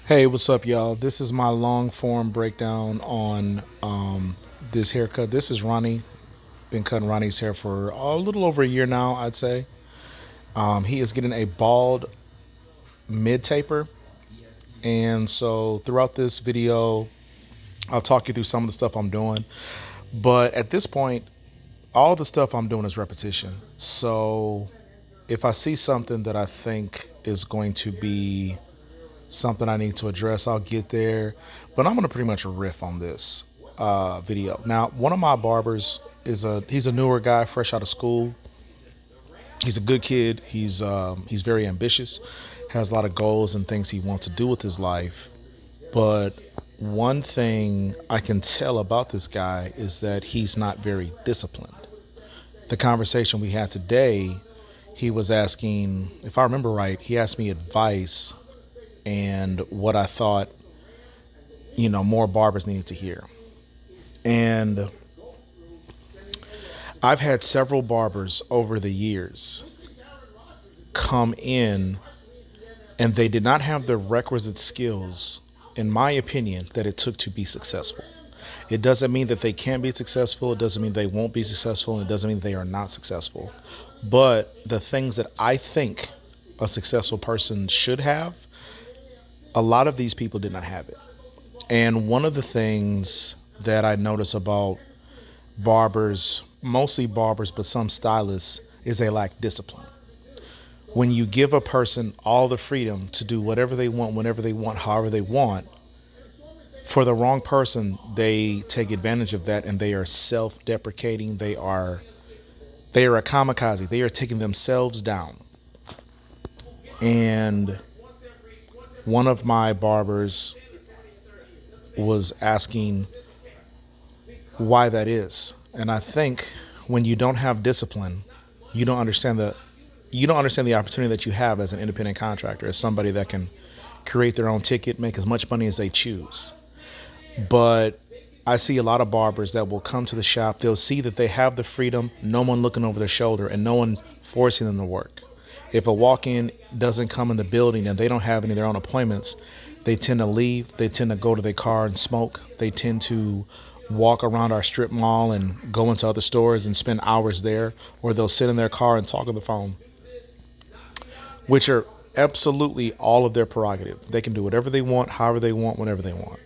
Hey, what's up, y'all? This is my long form breakdown on this haircut. This is Ronnie. Been cutting Ronnie's hair for a little over a year now, I'd say. He is getting a bald mid taper. And so throughout this video, I'll talk you through some of the stuff I'm doing. But at this point, all of the stuff I'm doing is repetition. So if I see something that I think is going to be something I need to address, I'll get there. But I'm gonna pretty much riff on this video. Now, one of my barbers he's a newer guy, fresh out of school. He's a good kid. He's very ambitious, has a lot of goals and things he wants to do with his life. But one thing I can tell about this guy is that he's not very disciplined. The conversation we had today, he was asking, if I remember right, he asked me advice and what I thought, more barbers needed to hear. And I've had several barbers over the years come in and they did not have the requisite skills, in my opinion, that it took to be successful. It doesn't mean that they can't be successful. It doesn't mean they won't be successful. And it doesn't mean they are not successful. But the things that I think a successful person should have, a lot of these people did not have it. And one of the things that I notice about barbers, mostly barbers, but some stylists, is they lack discipline. When you give a person all the freedom to do whatever they want, whenever they want, however they want, for the wrong person, they take advantage of that and they are self-deprecating. They are a kamikaze. They are taking themselves down. And one of my barbers was asking why that is. And I think when you don't have discipline, you don't understand the opportunity that you have as an independent contractor, as somebody that can create their own ticket, make as much money as they choose. But I see a lot of barbers that will come to the shop, they'll see that they have the freedom, no one looking over their shoulder and no one forcing them to work. If a walk-in doesn't come in the building and they don't have any of their own appointments, they tend to leave. They tend to go to their car and smoke. They tend to walk around our strip mall and go into other stores and spend hours there, or they'll sit in their car and talk on the phone, which are absolutely all of their prerogative. They can do whatever they want, however they want, whenever they want.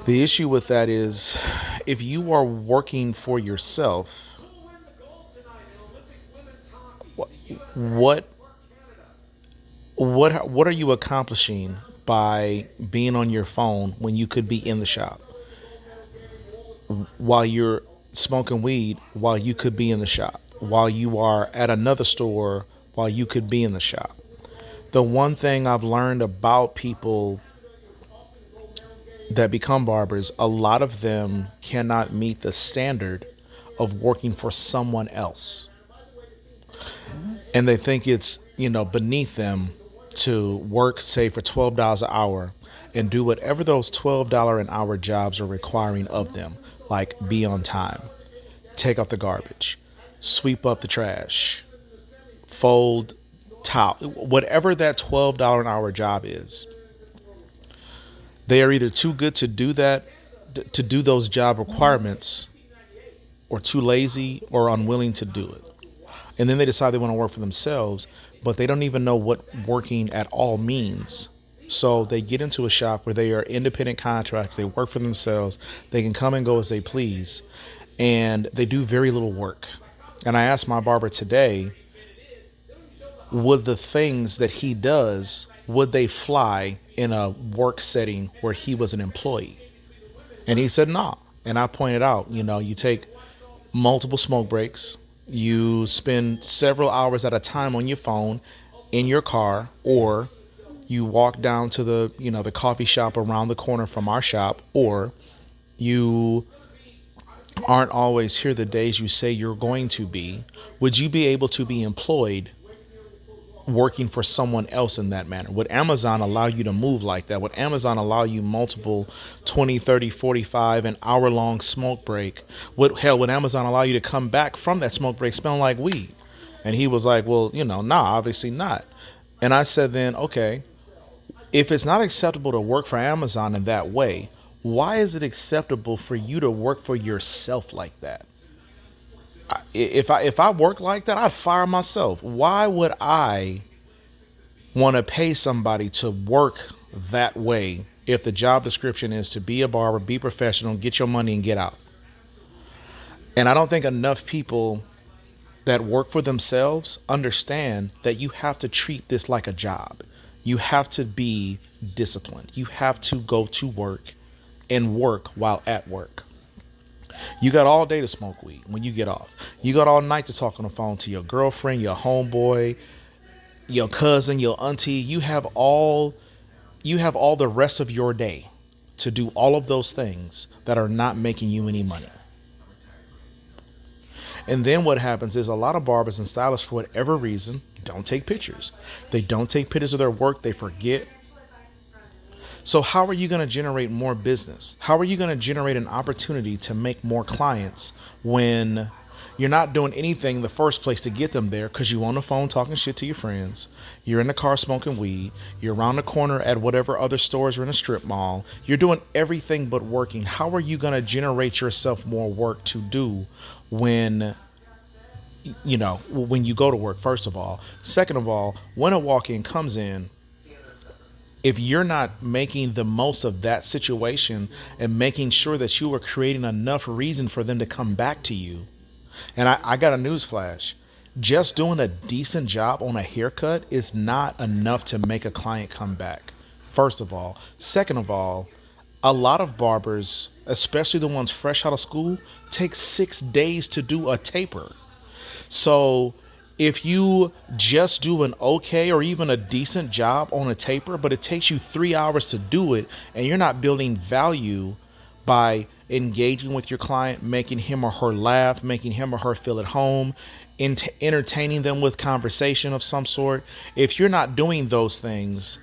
The issue with that is if you are working for yourself, what what are you accomplishing by being on your phone when you could be in the shop? While you're smoking weed, while you could be in the shop, while you are at another store, while you could be in the shop. The one thing I've learned about people that become barbers, a lot of them cannot meet the standard of working for someone else. And they think it's, beneath them to work, say, for $12 an hour and do whatever those $12 an hour jobs are requiring of them, like be on time, take out the garbage, sweep up the trash, fold towel, whatever that $12 an hour job is. They are either too good to do that, to do those job requirements, or too lazy or unwilling to do it. And then they decide they want to work for themselves, but they don't even know what working at all means. So they get into a shop where they are independent contractors, they work for themselves, they can come and go as they please, and they do very little work. And I asked my barber today, would the things that he does, would they fly in a work setting where he was an employee? And he said, no. And I pointed out, you take multiple smoke breaks, you spend several hours at a time on your phone, in your car, or you walk down to the coffee shop around the corner from our shop, or you aren't always here the days you say you're going to be. Would you be able to be employed working for someone else in that manner? Would Amazon allow you to move like that? Would Amazon allow you multiple 20, 30, 45 an hour long smoke break? Would Amazon allow you to come back from that smoke break smelling like weed? And he was like, well, nah, obviously not. And I said, then, okay, If it's not acceptable to work for Amazon in that way, why is it acceptable for you to work for yourself like that? If I work like that, I'd fire myself. Why would I want to pay somebody to work that way if the job description is to be a barber, be professional, get your money and get out? And I don't think enough people that work for themselves understand that you have to treat this like a job. You have to be disciplined. You have to go to work and work while at work. You got all day to smoke weed when you get off. You got all night to talk on the phone to your girlfriend, your homeboy, your cousin, your auntie. You have all the rest of your day to do all of those things that are not making you any money. And then what happens is a lot of barbers and stylists, for whatever reason, don't take pictures. They don't take pictures of their work. They forget. So, how are you going to generate more business? How are you going to generate an opportunity to make more clients when you're not doing anything in the first place to get them there because you on the phone talking shit to your friends? You're in the car smoking weed. You're around the corner at whatever other stores are in a strip mall. You're doing everything but working. How are you going to generate yourself more work to do when when you go to work, first of all? Second of all, when a walk-in comes in, if you're not making the most of that situation and making sure that you are creating enough reason for them to come back to you, and I got a news flash. Just doing a decent job on a haircut is not enough to make a client come back. First of all. Second of all, a lot of barbers, especially the ones fresh out of school, take 6 days to do a taper. So if you just do an okay or even a decent job on a taper, but it takes you 3 hours to do it, and you're not building value by engaging with your client, making him or her laugh, making him or her feel at home, entertaining them with conversation of some sort. If you're not doing those things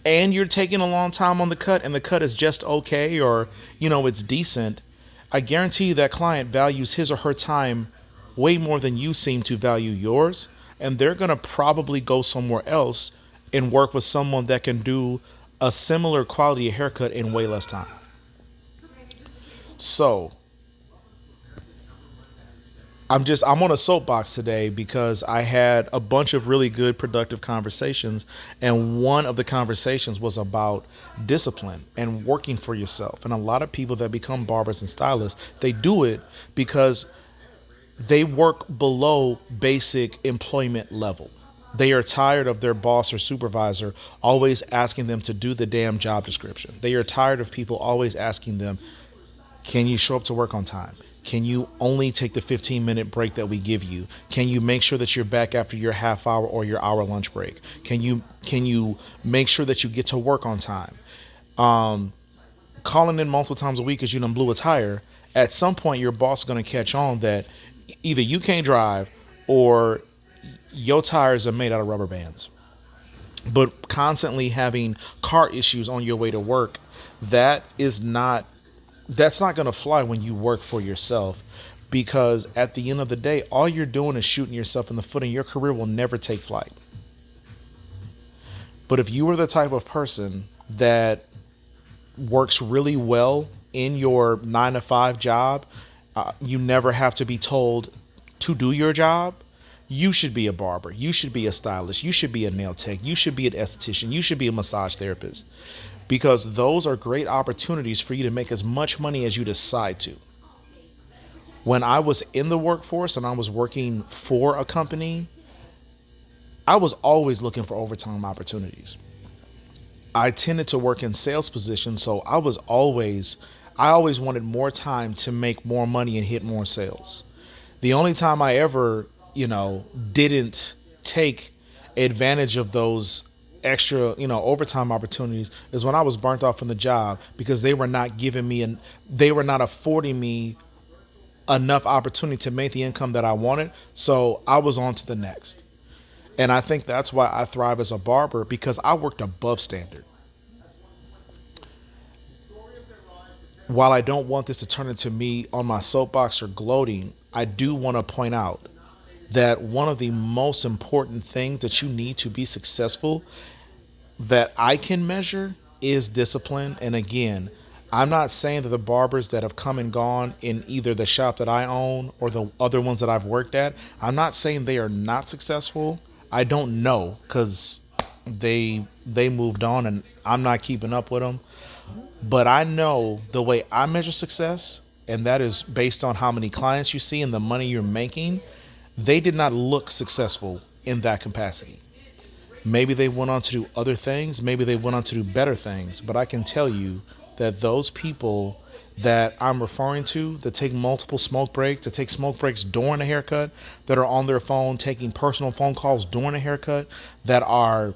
and you're taking a long time on the cut and the cut is just okay, or it's decent, I guarantee you that client values his or her time way more than you seem to value yours, and they're going to probably go somewhere else and work with someone that can do a similar quality of haircut in way less time. So I'm on a soapbox today because I had a bunch of really good productive conversations, and one of the conversations was about discipline and working for yourself. And a lot of people that become barbers and stylists, they do it because they work below basic employment level. They are tired of their boss or supervisor always asking them to do the damn job description. They are tired of people always asking them, can you show up to work on time? Can you only take the 15-minute break that we give you? Can you make sure that you're back after your half hour or your hour lunch break? Can you make sure that you get to work on time? Calling in multiple times a week because you done blew a tire. At some point, your boss is going to catch on that either you can't drive or your tires are made out of rubber bands. But constantly having car issues on your way to work, that is not that's not going to fly when you work for yourself, because at the end of the day, all you're doing is shooting yourself in the foot and your career will never take flight. But if you are the type of person that works really well in your 9 to 5 job, you never have to be told to do your job. You should be a barber. You should be a stylist. You should be a nail tech. You should be an esthetician. You should be a massage therapist, because those are great opportunities for you to make as much money as you decide to. When I was in the workforce and I was working for a company, I was always looking for overtime opportunities. I tended to work in sales positions, so I always wanted more time to make more money and hit more sales. The only time I ever, didn't take advantage of those extra, overtime opportunities is when I was burnt off from the job because they were not affording me enough opportunity to make the income that I wanted. So I was on to the next. And I think that's why I thrive as a barber, because I worked above standard. While I don't want this to turn into me on my soapbox or gloating, I do want to point out that one of the most important things that you need to be successful that I can measure is discipline. And again, I'm not saying that the barbers that have come and gone in either the shop that I own or the other ones that I've worked at, I'm not saying they are not successful. I don't know because they moved on and I'm not keeping up with them. But I know the way I measure success, and that is based on how many clients you see and the money you're making. They did not look successful in that capacity. Maybe they went on to do other things. Maybe they went on to do better things. But I can tell you that those people that I'm referring to that take multiple smoke breaks, that take smoke breaks during a haircut, that are on their phone taking personal phone calls during a haircut, that are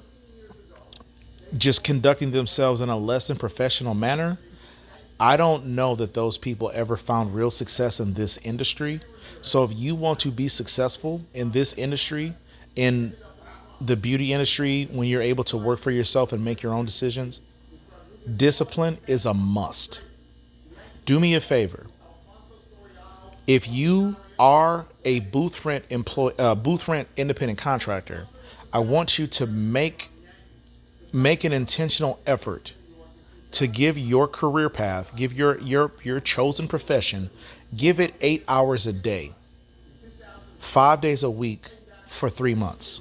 just conducting themselves in a less than professional manner, I don't know that those people ever found real success in this industry. So if you want to be successful in this industry, in the beauty industry, when you're able to work for yourself and make your own decisions, discipline is a must. Do me a favor. If you are a booth rent independent contractor, I want you to make an intentional effort to give your career path, give your chosen profession, give it 8 hours a day, 5 days a week for 3 months.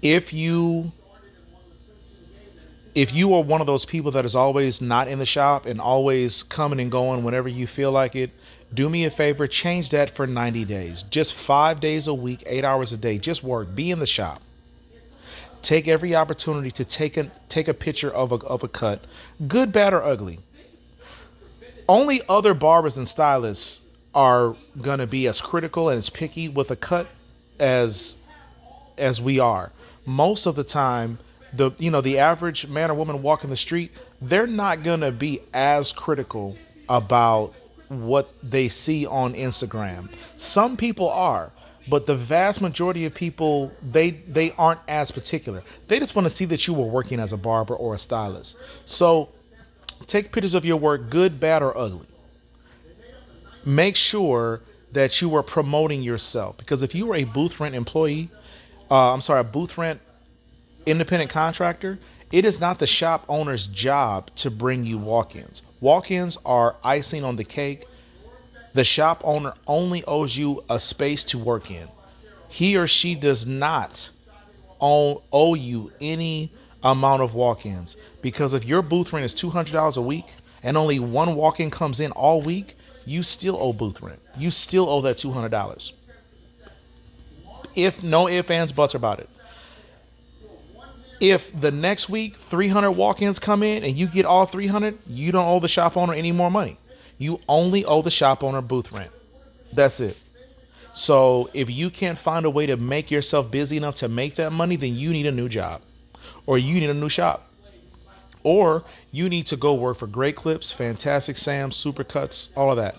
If you if you are one of those people that is always not in the shop and always coming and going whenever you feel like it, do me a favor, change that for 90 days. Just 5 days a week, 8 hours a day. Just work. Be in the shop. Take every opportunity to take a picture of a cut, good, bad, or ugly. Only other barbers and stylists are gonna be as critical and as picky with a cut as we are. Most of the time, the average man or woman walking the street, they're not gonna be as critical about what they see on Instagram. Some people are, but the vast majority of people, they aren't as particular. They just want to see that you were working as a barber or a stylist. So take pictures of your work, good, bad, or ugly. Make sure that you are promoting yourself, because if you are a booth rent employee, I'm sorry, a booth rent independent contractor, it is not the shop owner's job to bring you walk-ins. Walk-ins are icing on the cake. The shop owner only owes you a space to work in. He or she does not owe you any amount of walk-ins, because if your booth rent is $200 a week and only one walk-in comes in all week, you still owe booth rent. You still owe that $200. If no ifs, ands, buts about it. If the next week 300 walk-ins come in and you get all 300, you don't owe the shop owner any more money. You only owe the shop owner booth rent. That's it. So if you can't find a way to make yourself busy enough to make that money, then you need a new job, or you need a new shop, or you need to go work for Great Clips, Fantastic Sam's, Supercuts, all of that.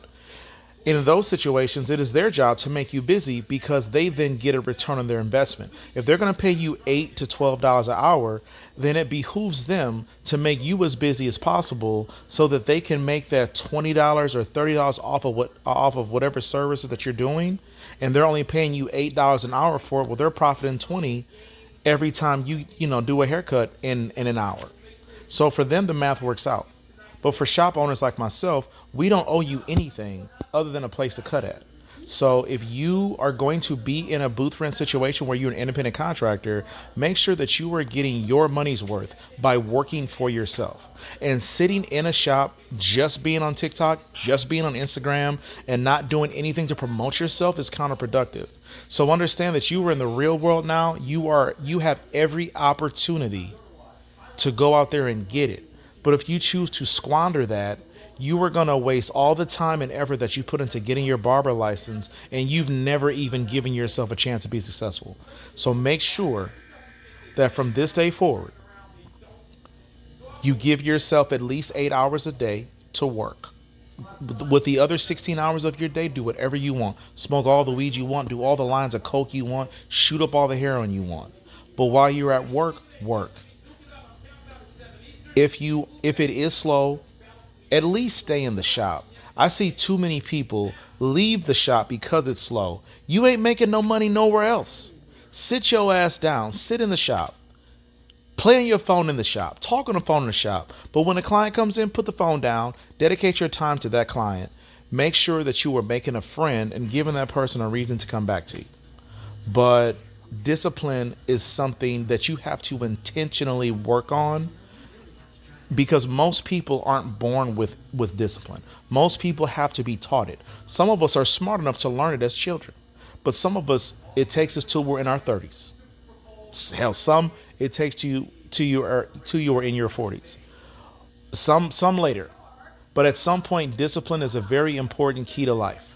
In those situations, it is their job to make you busy, because they then get a return on their investment. If they're going to pay you $8 to $12 an hour, then it behooves them to make you as busy as possible so that they can make that $20 or $30 off of whatever services that you're doing, and they're only paying you $8 an hour for it. Well, they're profiting 20 every time you do a haircut in an hour. So for them, the math works out. But for shop owners like myself, we don't owe you anything other than a place to cut at. So if you are going to be in a booth rent situation where you're an independent contractor, make sure that you are getting your money's worth by working for yourself. And sitting in a shop, just being on TikTok, just being on Instagram, and not doing anything to promote yourself is counterproductive. So understand that you are in the real world now. You have every opportunity to go out there and get it. But if you choose to squander that, you are going to waste all the time and effort that you put into getting your barber license, and you've never even given yourself a chance to be successful. So make sure that from this day forward, you give yourself at least 8 hours a day to work. With the other 16 hours of your day, do whatever you want. Smoke all the weed you want, do all the lines of coke you want, shoot up all the heroin you want. But while you're at work, work. If it is slow, at least stay in the shop. I see too many people leave the shop because it's slow. You ain't making no money nowhere else. Sit your ass down, sit in the shop, play on your phone in the shop, talk on the phone in the shop. But when a client comes in, put the phone down, dedicate your time to that client. Make sure that you are making a friend and giving that person a reason to come back to you. But discipline is something that you have to intentionally work on, because most people aren't born with discipline. Most people have to be taught it. Some of us are smart enough to learn it as children, but some of us, it takes us till we're in our 30s. Hell, some it takes to you are in your 40s. Some later. But at some point, discipline is a very important key to life.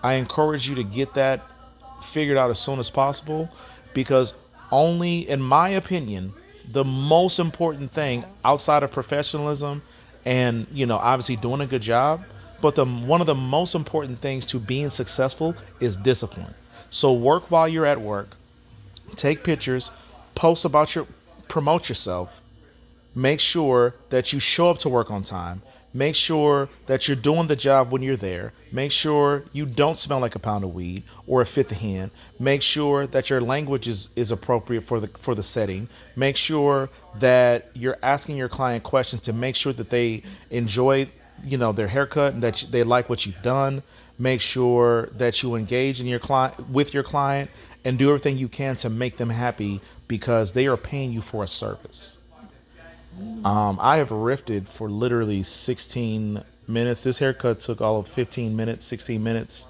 I encourage you to get that figured out as soon as possible, because only, in my opinion, the most important thing outside of professionalism and, obviously doing a good job, but the one of the most important things to being successful is discipline. So work while you're at work, take pictures, post about promote yourself, make sure that you show up to work on time. Make sure that you're doing the job when you're there. Make sure you don't smell like a pound of weed or a fifth of hen. Make sure that your language is appropriate for the setting. Make sure that you're asking your client questions to make sure that they enjoy their haircut and that they like what you've done. Make sure that you engage in your client with your client and do everything you can to make them happy, because they are paying you for a service. I have riffed for literally 16 minutes. This haircut took all of 15 minutes, 16 minutes.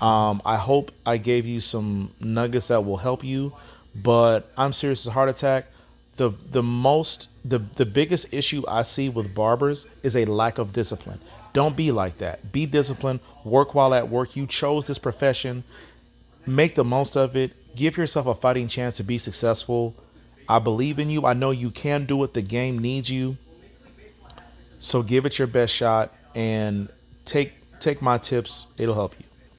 I hope I gave you some nuggets that will help you, but I'm serious as a heart attack. The biggest issue I see with barbers is a lack of discipline. Don't be like that. Be disciplined. Work while at work. You chose this profession. Make the most of it. Give yourself a fighting chance to be successful. I believe in you. I know you can do it. The game needs you. So give it your best shot and take my tips. It'll help you.